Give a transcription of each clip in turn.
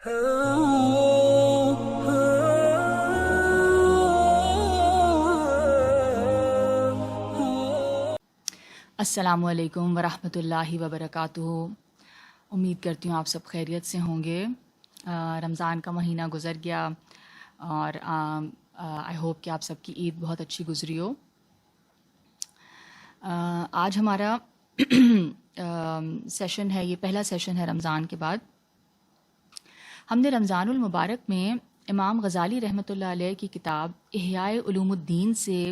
السلام علیکم ورحمۃ اللہ وبرکاتہ۔ امید کرتی ہوں آپ سب خیریت سے ہوں گے۔ رمضان کا مہینہ گزر گیا اور آئی ہوپ کہ آپ سب کی عید بہت اچھی گزری ہو۔ آج ہمارا سیشن ہے، یہ پہلا سیشن ہے رمضان کے بعد۔ ہم نے رمضان المبارک میں امام غزالی رحمۃ اللہ علیہ کی کتاب احیاء علوم الدین سے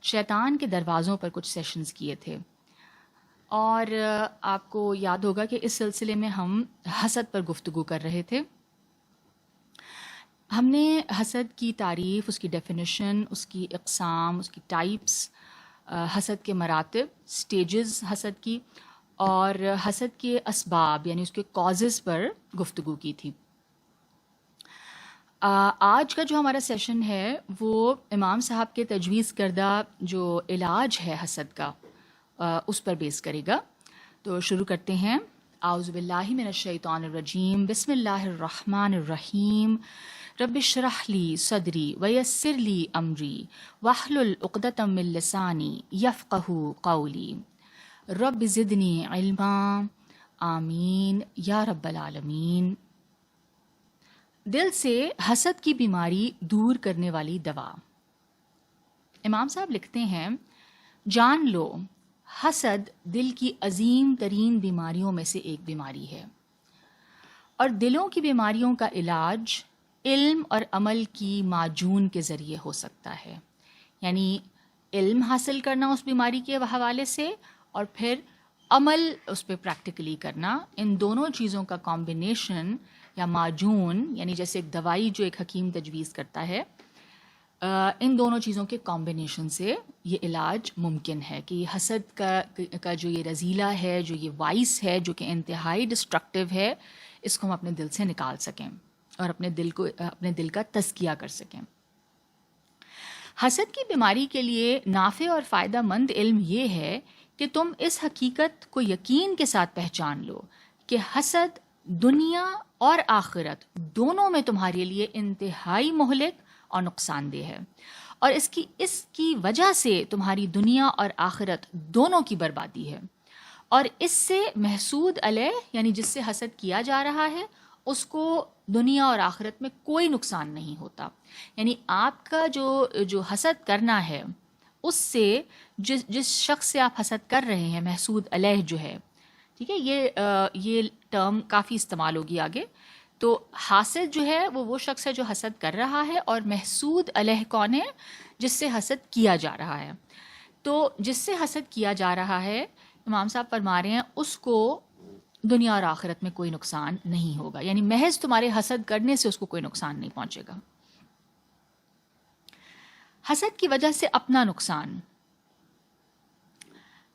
شیطان کے دروازوں پر کچھ سیشنز کیے تھے، اور آپ کو یاد ہوگا کہ اس سلسلے میں ہم حسد پر گفتگو کر رہے تھے۔ ہم نے حسد کی تعریف، اس کی ڈیفینیشن، اس کی اقسام، اس کی ٹائپس، حسد کے مراتب، سٹیجز حسد کی، اور حسد کے اسباب یعنی اس کے کازز پر گفتگو کی تھی۔ آج کا جو ہمارا سیشن ہے وہ امام صاحب کے تجویز کردہ جو علاج ہے حسد کا اس پر بیس کرے گا۔ تو شروع کرتے ہیں۔ اعوذ باللہ من الشیطان الرجیم، بسم اللہ الرحمن الرحیم، رب اشرح لی صدری ویسر لی امری واحلل عقدۃ من لسانی یفقہوا قولی، رب زدنی علما، آمین یا رب العالمین۔ دل سے حسد کی بیماری دور کرنے والی دوا۔ امام صاحب لکھتے ہیں، جان لو حسد دل کی عظیم ترین بیماریوں میں سے ایک بیماری ہے، اور دلوں کی بیماریوں کا علاج علم اور عمل کی معجون کے ذریعے ہو سکتا ہے۔ یعنی علم حاصل کرنا اس بیماری کے حوالے سے، اور پھر عمل اس پہ پریکٹیکلی کرنا، ان دونوں چیزوں کا کمبینیشن یا معجون، یعنی جیسے ایک دوائی جو ایک حکیم تجویز کرتا ہے، ان دونوں چیزوں کے کمبینیشن سے یہ علاج ممکن ہے کہ حسد کا جو یہ رذیلہ ہے، جو یہ وائس ہے، جو کہ انتہائی ڈسٹرکٹیو ہے، اس کو ہم اپنے دل سے نکال سکیں اور اپنے دل کا تزکیہ کر سکیں۔ حسد کی بیماری کے لیے نافع اور فائدہ مند علم یہ ہے کہ تم اس حقیقت کو یقین کے ساتھ پہچان لو کہ حسد دنیا اور آخرت دونوں میں تمہارے لیے انتہائی مہلک اور نقصان دہ ہے، اور اس کی وجہ سے تمہاری دنیا اور آخرت دونوں کی بربادی ہے، اور اس سے محسود علیہ یعنی جس سے حسد کیا جا رہا ہے اس کو دنیا اور آخرت میں کوئی نقصان نہیں ہوتا۔ یعنی آپ کا جو حسد کرنا ہے، اس سے جس شخص سے آپ حسد کر رہے ہیں، محسود علیہ جو ہے، ٹھیک ہے، یہ ٹرم کافی استعمال ہوگی آگے۔ تو حاسد جو ہے وہ شخص ہے جو حسد کر رہا ہے، اور محسود علیہ کون ہے؟ جس سے حسد کیا جا رہا ہے۔ تو جس سے حسد کیا جا رہا ہے، امام صاحب فرما رہے ہیں، اس کو دنیا اور آخرت میں کوئی نقصان نہیں ہوگا، یعنی محض تمہارے حسد کرنے سے اس کو کوئی نقصان نہیں پہنچے گا۔ حسد کی وجہ سے اپنا نقصان،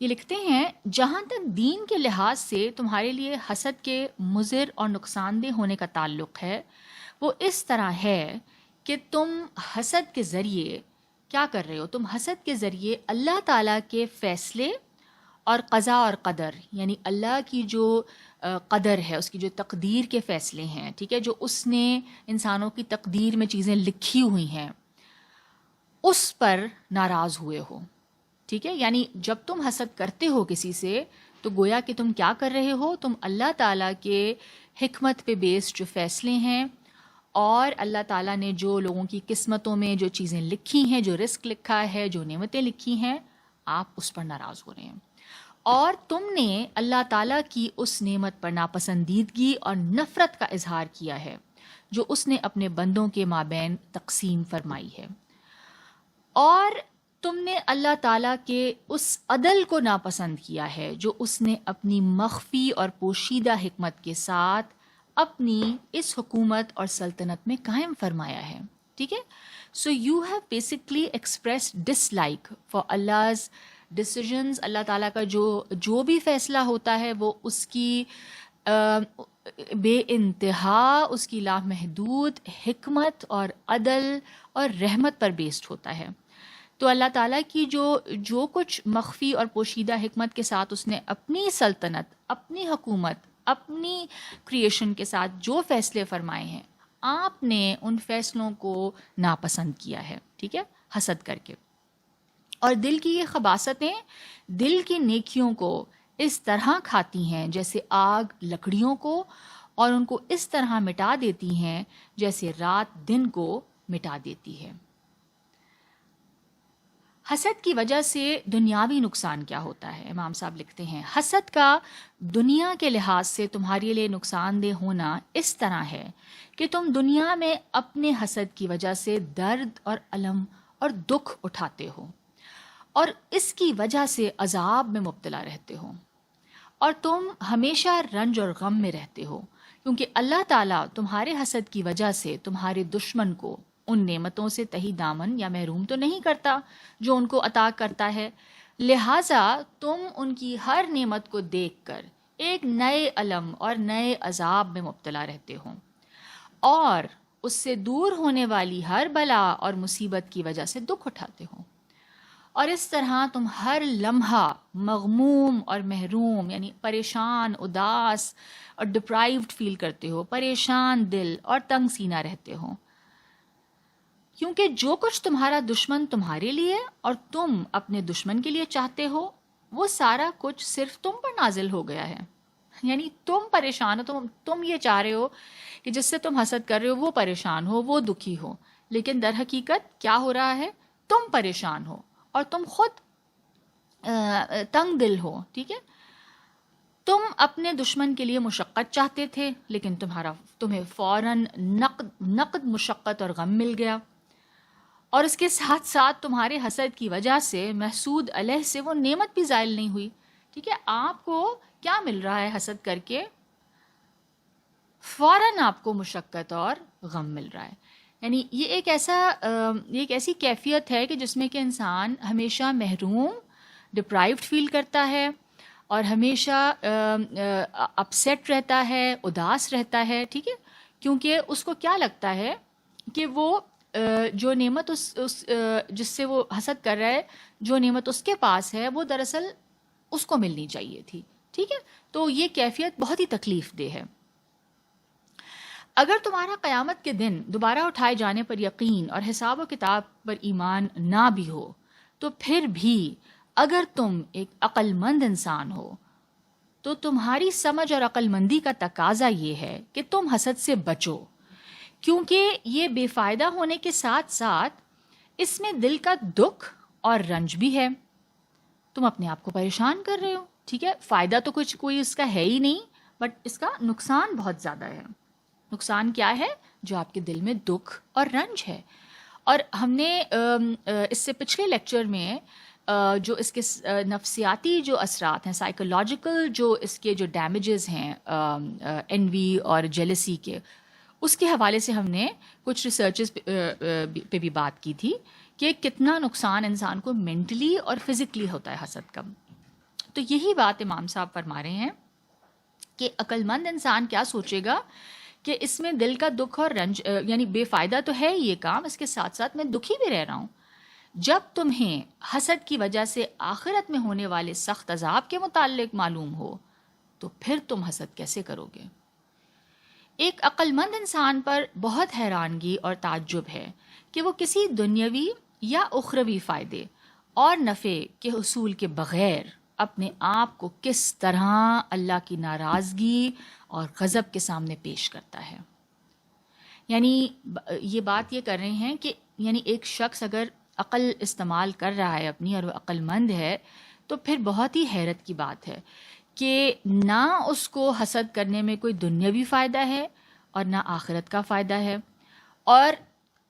یہ لکھتے ہیں، جہاں تک دین کے لحاظ سے تمہارے لیے حسد کے مضر اور نقصان دہ ہونے کا تعلق ہے، وہ اس طرح ہے کہ تم حسد کے ذریعے کیا کر رہے ہو؟ تم حسد کے ذریعے اللہ تعالیٰ کے فیصلے اور قضا اور قدر، یعنی اللہ کی جو قدر ہے، اس کی جو تقدیر کے فیصلے ہیں، ٹھیک ہے، جو اس نے انسانوں کی تقدیر میں چیزیں لکھی ہوئی ہیں، اس پر ناراض ہوئے ہو۔ ٹھیک ہے، یعنی جب تم حسد کرتے ہو کسی سے تو گویا کہ تم کیا کر رہے ہو؟ تم اللہ تعالیٰ کے حکمت پہ بیس جو فیصلے ہیں، اور اللہ تعالیٰ نے جو لوگوں کی قسمتوں میں جو چیزیں لکھی ہیں، جو رزق لکھا ہے، جو نعمتیں لکھی ہیں، آپ اس پر ناراض ہو رہے ہیں، اور تم نے اللہ تعالیٰ کی اس نعمت پر ناپسندیدگی اور نفرت کا اظہار کیا ہے جو اس نے اپنے بندوں کے مابین تقسیم فرمائی ہے، اور تم نے اللہ تعالیٰ کے اس عدل کو ناپسند کیا ہے جو اس نے اپنی مخفی اور پوشیدہ حکمت کے ساتھ اپنی اس حکومت اور سلطنت میں قائم فرمایا ہے۔ ٹھیک ہے، so you have basically express dislike for Allah's decisions. اللہ تعالیٰ کا جو بھی فیصلہ ہوتا ہے وہ اس کی بے انتہا، اس کی لامحدود حکمت اور عدل اور رحمت پر بیسڈ ہوتا ہے۔ تو اللہ تعالیٰ کی جو کچھ مخفی اور پوشیدہ حکمت کے ساتھ اس نے اپنی سلطنت، اپنی حکومت، اپنی کریشن کے ساتھ جو فیصلے فرمائے ہیں آپ نے ان فیصلوں کو ناپسند کیا ہے، ٹھیک ہے، حسد کر کے. اور دل کی یہ خباثتیں دل کی نیکیوں کو اس طرح کھاتی ہیں جیسے آگ لکڑیوں کو، اور ان کو اس طرح مٹا دیتی ہیں جیسے رات دن کو مٹا دیتی ہے. حسد کی وجہ سے دنیاوی نقصان کیا ہوتا ہے؟ امام صاحب لکھتے ہیں حسد کا دنیا کے لحاظ سے تمہارے لیے نقصان دہ ہونا اس طرح ہے کہ تم دنیا میں اپنے حسد کی وجہ سے درد اور الم اور دکھ اٹھاتے ہو، اور اس کی وجہ سے عذاب میں مبتلا رہتے ہو، اور تم ہمیشہ رنج اور غم میں رہتے ہو، کیونکہ اللہ تعالیٰ تمہارے حسد کی وجہ سے تمہارے دشمن کو ان نعمتوں سے تہی دامن یا محروم تو نہیں کرتا جو ان کو عطا کرتا ہے، لہٰذا تم ان کی ہر نعمت کو دیکھ کر ایک نئے الم اور نئے عذاب میں مبتلا رہتے ہو، اور اس سے دور ہونے والی ہر بلا اور مصیبت کی وجہ سے دکھ اٹھاتے ہو، اور اس طرح تم ہر لمحہ مغموم اور محروم یعنی پریشان، اداس اور ڈپرائیوڈ فیل کرتے ہو، پریشان دل اور تنگ سینہ رہتے ہو، کیونکہ جو کچھ تمہارا دشمن تمہارے لیے اور تم اپنے دشمن کے لیے چاہتے ہو وہ سارا کچھ صرف تم پر نازل ہو گیا ہے. یعنی تم پریشان ہو، تم یہ چاہ رہے ہو کہ جس سے تم حسد کر رہے ہو وہ پریشان ہو، وہ دکھی ہو، لیکن در حقیقت کیا ہو رہا ہے؟ تم پریشان ہو اور تم خود تنگ دل ہو. ٹھیک ہے، تم اپنے دشمن کے لیے مشقت چاہتے تھے لیکن تمہیں فوراً نقد مشقت اور غم مل گیا، اور اس کے ساتھ ساتھ تمہارے حسد کی وجہ سے محسود علیہ سے وہ نعمت بھی زائل نہیں ہوئی. ٹھیک ہے، آپ کو کیا مل رہا ہے حسد کر کے؟ فوراً آپ کو مشقت اور غم مل رہا ہے. یعنی یہ ایک ایسی کیفیت ہے کہ جس میں کہ انسان ہمیشہ محروم، ڈپرائیوڈ فیل کرتا ہے، اور ہمیشہ اپسیٹ رہتا ہے، اداس رہتا ہے. ٹھیک ہے، کیونکہ اس کو کیا لگتا ہے کہ وہ جو نعمت جس سے وہ حسد کر رہا ہے، جو نعمت اس کے پاس ہے وہ دراصل اس کو ملنی چاہیے تھی. ٹھیک ہے، تو یہ کیفیت بہت ہی تکلیف دہ ہے. اگر تمہارا قیامت کے دن دوبارہ اٹھائے جانے پر یقین اور حساب و کتاب پر ایمان نہ بھی ہو، تو پھر بھی اگر تم ایک عقل مند انسان ہو تو تمہاری سمجھ اور عقل مندی کا تقاضا یہ ہے کہ تم حسد سے بچو، کیونکہ یہ بے فائدہ ہونے کے ساتھ ساتھ اس میں دل کا دکھ اور رنج بھی ہے. تم اپنے آپ کو پریشان کر رہے ہو. ٹھیک ہے، فائدہ تو کوئی اس کا ہے ہی نہیں، بٹ اس کا نقصان بہت زیادہ ہے. نقصان کیا ہے؟ جو آپ کے دل میں دکھ اور رنج ہے. اور ہم نے اس سے پچھلے لیکچر میں جو اس کے نفسیاتی جو اثرات ہیں، سائیکولوجیکل جو اس کے جو ڈیمیجز ہیں انوی اور جیلسی کے، اس کے حوالے سے ہم نے کچھ ریسرچز پہ بھی بات کی تھی کہ کتنا نقصان انسان کو مینٹلی اور فزیکلی ہوتا ہے حسد کا. تو یہی بات امام صاحب فرما رہے ہیں کہ عقل مند انسان کیا سوچے گا کہ اس میں دل کا دکھ اور رنج، یعنی بے فائدہ تو ہے یہ کام، اس کے ساتھ ساتھ میں دکھی بھی رہ رہا ہوں. جب تمہیں حسد کی وجہ سے آخرت میں ہونے والے سخت عذاب کے متعلق معلوم ہو تو پھر تم حسد کیسے کرو گے؟ ایک عقل مند انسان پر بہت حیرانگی اور تعجب ہے کہ وہ کسی دنیاوی یا اخروی فائدے اور نفع کے حصول کے بغیر اپنے آپ کو کس طرح اللہ کی ناراضگی اور غضب کے سامنے پیش کرتا ہے. یعنی یہ بات یہ کر رہے ہیں کہ یعنی ایک شخص اگر عقل استعمال کر رہا ہے اپنی اور وہ عقل مند ہے تو پھر بہت ہی حیرت کی بات ہے کہ نہ اس کو حسد کرنے میں کوئی دنیاوی فائدہ ہے اور نہ آخرت کا فائدہ ہے، اور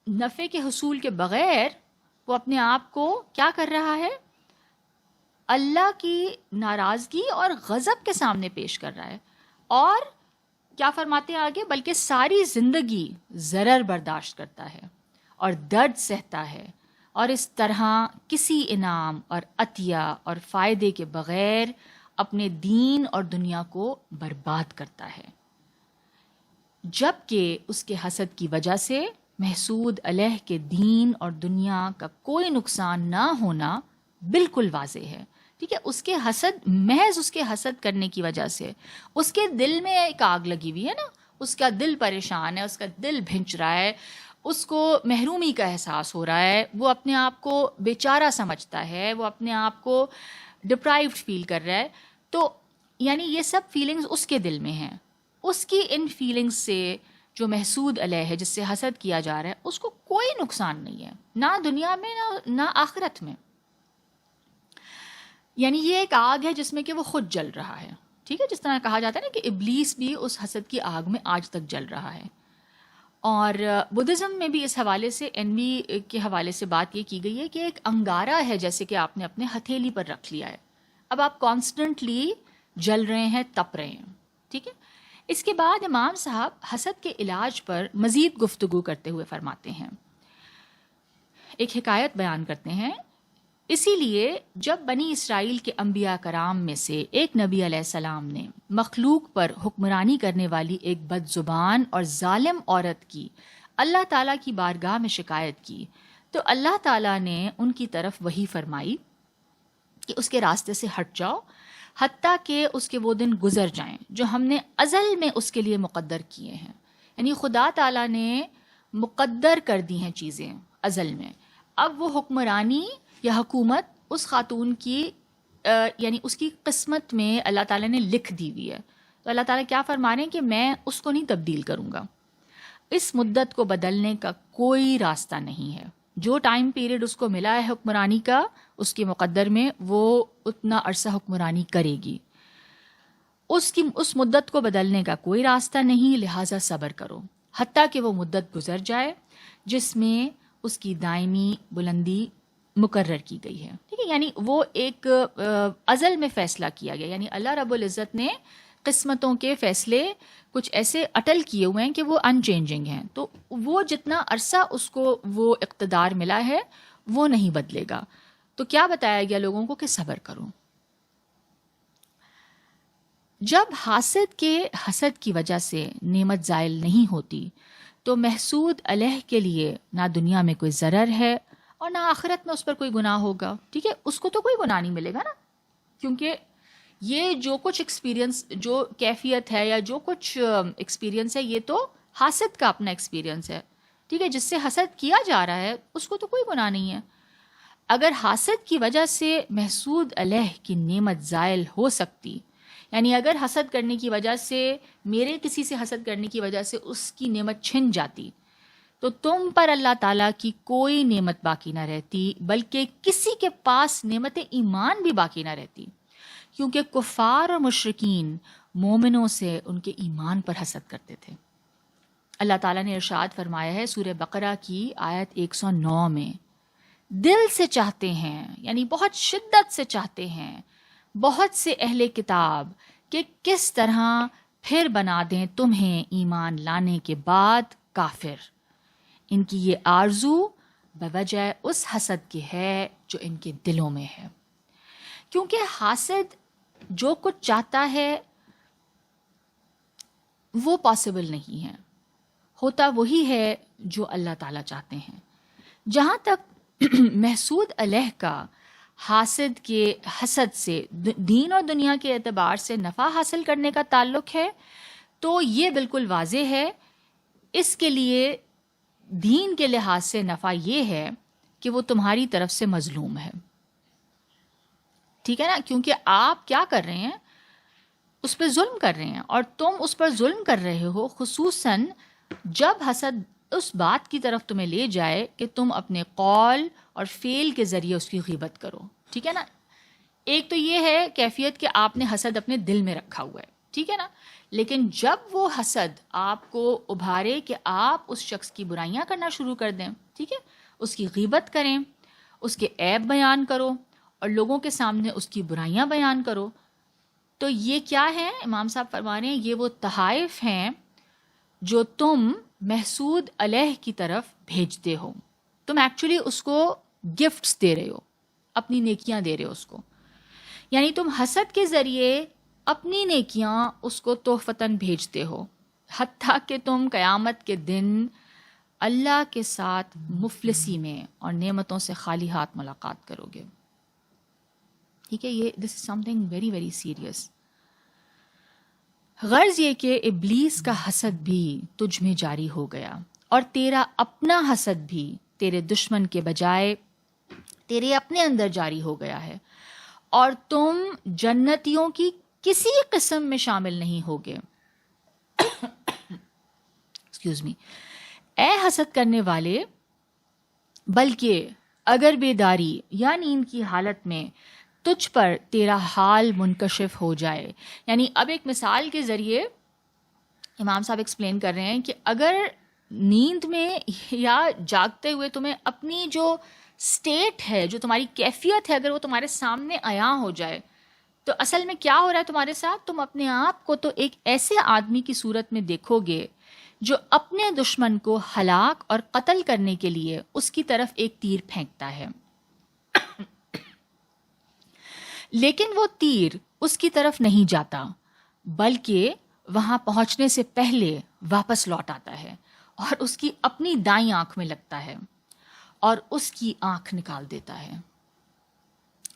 نفع کے حصول کے بغیر وہ اپنے آپ کو کیا کر رہا ہے؟ اللہ کی ناراضگی اور غضب کے سامنے پیش کر رہا ہے. اور کیا فرماتے ہیں آگے؟ بلکہ ساری زندگی ضرر برداشت کرتا ہے اور درد سہتا ہے، اور اس طرح کسی انعام اور عطیہ اور فائدے کے بغیر اپنے دین اور دنیا کو برباد کرتا ہے، جبکہ اس کے حسد کی وجہ سے محسود علیہ کے دین اور دنیا کا کوئی نقصان نہ ہونا بالکل واضح ہے. ٹھیک ہے، اس کے حسد، محض اس کے حسد کرنے کی وجہ سے اس کے دل میں ایک آگ لگی ہوئی ہے نا، اس کا دل پریشان ہے، اس کا دل بھنچ رہا ہے، اس کو محرومی کا احساس ہو رہا ہے، وہ اپنے آپ کو بیچارہ سمجھتا ہے، وہ اپنے آپ کو ڈپرائیوڈ فیل کر رہا ہے. تو یعنی یہ سب فیلنگز اس کے دل میں ہیں. اس کی ان فیلنگز سے جو محسود علیہ ہے، جس سے حسد کیا جا رہا ہے، اس کو کوئی نقصان نہیں ہے، نہ دنیا میں نہ آخرت میں. یعنی یہ ایک آگ ہے جس میں کہ وہ خود جل رہا ہے. ٹھیک ہے، جس طرح کہا جاتا ہے نا کہ ابلیس بھی اس حسد کی آگ میں آج تک جل رہا ہے. اور بدھزم میں بھی اس حوالے سے، انوی کے حوالے سے بات یہ کی گئی ہے کہ ایک انگارہ ہے جیسے کہ آپ نے اپنے ہتھیلی پر رکھ لیا ہے، اب آپ کانسٹنٹلی جل رہے ہیں، تپ رہے ہیں. ٹھیک ہے. اس کے بعد امام صاحب حسد کے علاج پر مزید گفتگو کرتے ہوئے فرماتے ہیں، ایک حکایت بیان کرتے ہیں. اسی لیے جب بنی اسرائیل کے انبیاء کرام میں سے ایک نبی علیہ السلام نے مخلوق پر حکمرانی کرنے والی ایک بد زبان اور ظالم عورت کی اللہ تعالیٰ کی بارگاہ میں شکایت کی، تو اللہ تعالیٰ نے ان کی طرف وحی فرمائی کہ اس کے راستے سے ہٹ جاؤ، حتیٰ کہ اس کے وہ دن گزر جائیں جو ہم نے ازل میں اس کے لیے مقدر کیے ہیں. یعنی خدا تعالیٰ نے مقدر کر دی ہیں چیزیں ازل میں. اب وہ حکمرانی یا حکومت اس خاتون کی یعنی اس کی قسمت میں اللہ تعالیٰ نے لکھ دی ہوئی ہے. تو اللہ تعالیٰ کیا فرما رہے ہیں کہ میں اس کو نہیں تبدیل کروں گا. اس مدت کو بدلنے کا کوئی راستہ نہیں ہے. جو ٹائم پیریڈ اس کو ملا ہے حکمرانی کا اس کے مقدر میں، وہ اتنا عرصہ حکمرانی کرے گی. اس مدت کو بدلنے کا کوئی راستہ نہیں، لہٰذا صبر کرو حتیٰ کہ وہ مدت گزر جائے جس میں اس کی دائمی بلندی مقرر کی گئی ہے. ٹھیک ہے، یعنی وہ ایک ازل میں فیصلہ کیا گیا. یعنی اللہ رب العزت نے قسمتوں کے فیصلے کچھ ایسے اٹل کیے ہوئے ہیں کہ وہ ان چینجنگ ہیں. تو وہ جتنا عرصہ اس کو وہ اقتدار ملا ہے وہ نہیں بدلے گا. تو کیا بتایا گیا لوگوں کو کہ صبر کرو. جب حاسد کے حسد کی وجہ سے نعمت زائل نہیں ہوتی تو محسود علیہ کے لیے نہ دنیا میں کوئی ضرر ہے اور نہ آخرت میں اس پر کوئی گناہ ہوگا. ٹھیک ہے، اس کو تو کوئی گناہ نہیں ملے گا نا، کیونکہ یہ جو کچھ ایکسپیرینس، جو کیفیت ہے یا جو کچھ ایکسپیرینس ہے، یہ تو حاسد کا اپنا ایکسپیرینس ہے. ٹھیک ہے، جس سے حسد کیا جا رہا ہے اس کو تو کوئی گناہ نہیں ہے. اگر حاسد کی وجہ سے محسود علیہ کی نعمت زائل ہو سکتی، یعنی اگر حسد کرنے کی وجہ سے، میرے کسی سے حسد کرنے کی وجہ سے اس کی نعمت چھن جاتی، تو تم پر اللہ تعالیٰ کی کوئی نعمت باقی نہ رہتی، بلکہ کسی کے پاس نعمت ایمان بھی باقی نہ رہتی، کیونکہ کفار اور مشرکین مومنوں سے ان کے ایمان پر حسد کرتے تھے. اللہ تعالیٰ نے ارشاد فرمایا ہے سورہ بقرہ کی آیت 109 میں، دل سے چاہتے ہیں، یعنی بہت شدت سے چاہتے ہیں بہت سے اہل کتاب کہ کس طرح پھر بنا دیں تمہیں ایمان لانے کے بعد کافر. ان کی یہ آرزو بوجہ اس حسد کے ہے جو ان کے دلوں میں ہے. کیونکہ حاسد جو کچھ چاہتا ہے وہ پاسبل نہیں ہے، ہوتا وہی ہے جو اللہ تعالیٰ چاہتے ہیں. جہاں تک محسود علیہ کا حاسد کے حسد سے دین اور دنیا کے اعتبار سے نفع حاصل کرنے کا تعلق ہے تو یہ بالکل واضح ہے. اس کے لیے دین کے لحاظ سے نفع یہ ہے کہ وہ تمہاری طرف سے مظلوم ہے. ٹھیک ہے نا، کیونکہ آپ کیا کر رہے ہیں، اس پہ ظلم کر رہے ہیں، اور تم اس پر ظلم کر رہے ہو خصوصاً جب حسد اس بات کی طرف تمہیں لے جائے کہ تم اپنے قول اور فعل کے ذریعے اس کی غیبت کرو. ٹھیک ہے نا، ایک تو یہ ہے کیفیت کہ آپ نے حسد اپنے دل میں رکھا ہوا ہے. ٹھیک ہے نا، لیکن جب وہ حسد آپ کو ابھارے کہ آپ اس شخص کی برائیاں کرنا شروع کر دیں، ٹھیک ہے، اس کی غیبت کریں، اس کے عیب بیان کرو اور لوگوں کے سامنے اس کی برائیاں بیان کرو، تو یہ کیا ہے؟ امام صاحب فرما رہے ہیں یہ وہ تحائف ہیں جو تم محسود علیہ کی طرف بھیجتے ہو. تم ایکچولی اس کو گفٹس دے رہے ہو، اپنی نیکیاں دے رہے ہو اس کو. یعنی تم حسد کے ذریعے اپنی نیکیاں اس کو تحفتاً بھیجتے ہو، حتیٰ کہ تم قیامت کے دن اللہ کے ساتھ مفلسی میں اور نعمتوں سے خالی ہاتھ ملاقات کرو گے. ٹھیک ہے، یہ this is something very very serious. غرض یہ کہ ابلیس کا حسد بھی تجھ میں جاری ہو گیا، اور تیرا اپنا حسد بھی تیرے دشمن کے بجائے تیرے اپنے اندر جاری ہو گیا ہے، اور تم جنتیوں کی کسی قسم میں شامل نہیں ہوگے. Excuse me. اے حسد کرنے والے، بلکہ اگر بیداری یا نیند کی حالت میں تجھ پر تیرا حال منکشف ہو جائے، یعنی اب ایک مثال کے ذریعے امام صاحب ایکسپلین کر رہے ہیں کہ اگر نیند میں یا جاگتے ہوئے تمہیں اپنی جو سٹیٹ ہے، جو تمہاری کیفیت ہے، اگر وہ تمہارے سامنے عیاں ہو جائے، تو اصل میں کیا ہو رہا ہے تمہارے ساتھ؟ تم اپنے آپ کو تو ایک ایسے آدمی کی صورت میں دیکھو گے جو اپنے دشمن کو ہلاک اور قتل کرنے کے لیے اس کی طرف ایک تیر پھینکتا ہے، لیکن وہ تیر اس کی طرف نہیں جاتا، بلکہ وہاں پہنچنے سے پہلے واپس لوٹ آتا ہے اور اس کی اپنی دائیں آنکھ میں لگتا ہے اور اس کی آنکھ نکال دیتا ہے،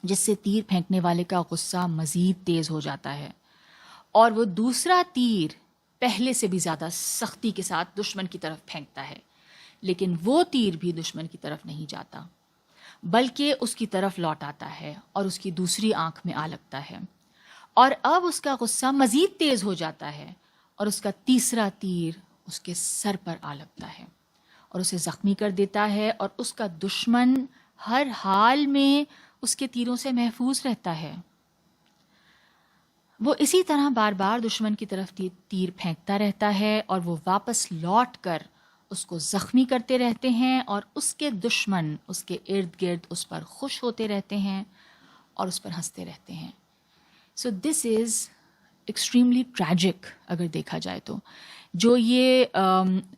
جس سے تیر پھینکنے والے کا غصہ مزید تیز ہو جاتا ہے اور وہ دوسرا تیر پہلے سے بھی زیادہ سختی کے ساتھ دشمن کی طرف پھینکتا ہے، لیکن وہ تیر بھی دشمن کی طرف نہیں جاتا بلکہ اس کی طرف لوٹ آتا ہے اور اس کی دوسری آنکھ میں آ لگتا ہے، اور اب اس کا غصہ مزید تیز ہو جاتا ہے اور اس کا تیسرا تیر اس کے سر پر آ لگتا ہے اور اسے زخمی کر دیتا ہے، اور اس کا دشمن ہر حال میں اس کے تیروں سے محفوظ رہتا ہے. وہ اسی طرح بار بار دشمن کی طرف تیر پھینکتا رہتا ہے اور وہ واپس لوٹ کر اس کو زخمی کرتے رہتے ہیں، اور اس کے دشمن اس کے ارد گرد اس پر خوش ہوتے رہتے ہیں اور اس پر ہنستے رہتے ہیں. سو دس از ایکسٹریملی ٹریجک اگر دیکھا جائے تو. جو یہ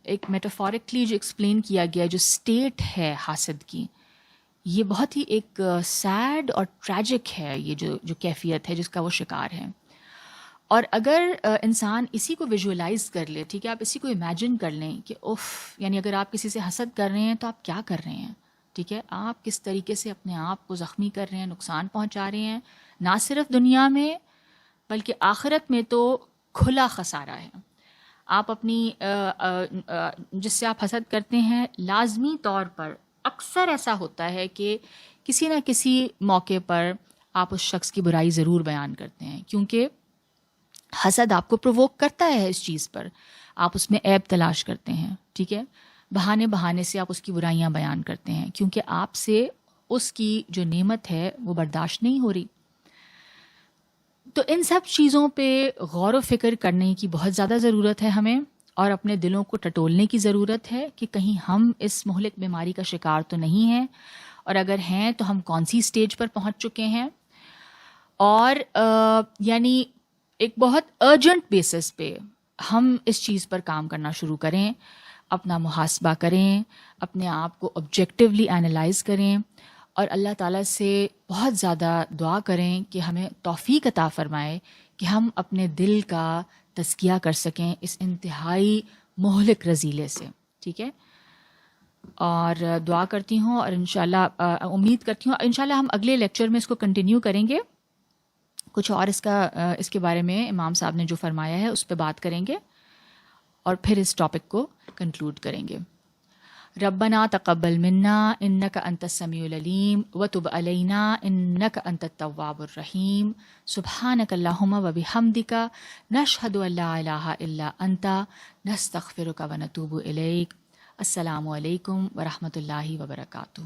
ایک میٹافورکلی جو ایکسپلین کیا گیا جو اسٹیٹ ہے حاسد کی، یہ بہت ہی ایک سیڈ اور ٹریجک ہے، یہ جو کیفیت ہے جس کا وہ شکار ہے. اور اگر انسان اسی کو ویژولائز کر لے، ٹھیک ہے، آپ اسی کو امیجن کر لیں کہ اف، یعنی اگر آپ کسی سے حسد کر رہے ہیں تو آپ کیا کر رہے ہیں، ٹھیک ہے، آپ کس طریقے سے اپنے آپ کو زخمی کر رہے ہیں، نقصان پہنچا رہے ہیں، نہ صرف دنیا میں بلکہ آخرت میں تو کھلا خسارہ ہے. آپ اپنی جس سے آپ حسد کرتے ہیں، لازمی طور پر اکثر ایسا ہوتا ہے کہ کسی نہ کسی موقع پر آپ اس شخص کی برائی ضرور بیان کرتے ہیں، کیونکہ حسد آپ کو پرووک کرتا ہے اس چیز پر، آپ اس میں عیب تلاش کرتے ہیں، ٹھیک ہے، بہانے سے آپ اس کی برائیاں بیان کرتے ہیں، کیونکہ آپ سے اس کی جو نعمت ہے وہ برداشت نہیں ہو رہی. تو ان سب چیزوں پہ غور و فکر کرنے کی بہت زیادہ ضرورت ہے ہمیں، اور اپنے دلوں کو ٹٹولنے کی ضرورت ہے کہ کہیں ہم اس مہلک بیماری کا شکار تو نہیں ہیں، اور اگر ہیں تو ہم کون سی سٹیج پر پہنچ چکے ہیں. اور یعنی ایک بہت ارجنٹ بیسس پہ ہم اس چیز پر کام کرنا شروع کریں، اپنا محاسبہ کریں، اپنے آپ کو آبجیکٹیولی اینالائز کریں، اور اللہ تعالیٰ سے بہت زیادہ دعا کریں کہ ہمیں توفیق عطا فرمائے کہ ہم اپنے دل کا تزکیہ کر سکیں اس انتہائی مہلک رذیلے سے. ٹھیک ہے، اور دعا کرتی ہوں، اور انشاءاللہ امید کرتی ہوں انشاءاللہ ہم اگلے لیکچر میں اس کو کنٹینیو کریں گے، کچھ اور اس کے بارے میں امام صاحب نے جو فرمایا ہے اس پہ بات کریں گے، اور پھر اس ٹاپک کو کنکلوڈ کریں گے. ربنا تقبل منا انک انت السمیع العلیم وتب علینا انک انت التواب الرحیم. سبحانک اللہم وبحمدک نشہد ان لا الہ الا انت نستغفرک ونتوب الیک. السلام علیکم ورحمۃ اللہ وبرکاتہ.